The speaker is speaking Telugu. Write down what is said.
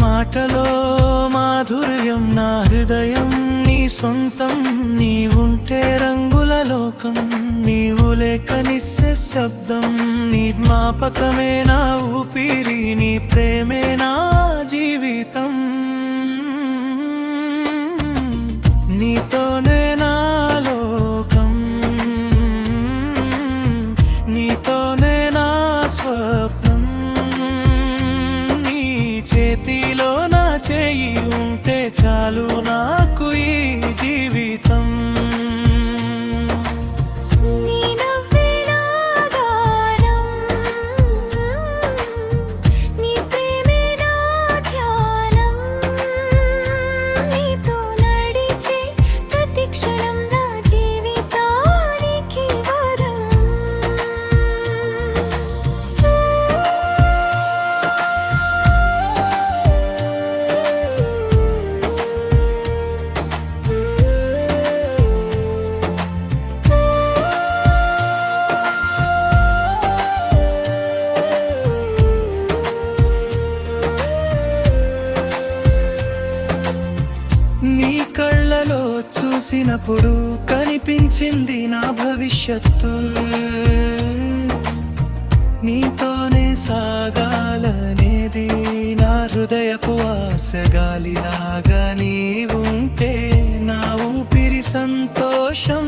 మాటలో మాధుర్యం, నా హృదయం నీ సొంతం. నీవుంటే రంగుల లోకం, నీవు లేక నిశ్శబ్దం. నీ జ్ఞాపకమే నా ఊపిరి, నీ ప్రేమే నా జీవితం. నీతోనే నా లోకం, నీతోనే నా స్వప్నం. నీ చేతిలో నా చేయి ఉంటే చాలు నాకు ఈ జీవితం. నీ కళ్ళలో చూసినప్పుడు కనిపించింది నా భవిష్యత్తు. నీతోనే సాగాలనేది నా హృదయపు ఆశ. గాలిలాగా నీవుంటే నా ఊపిరి సంతోషం.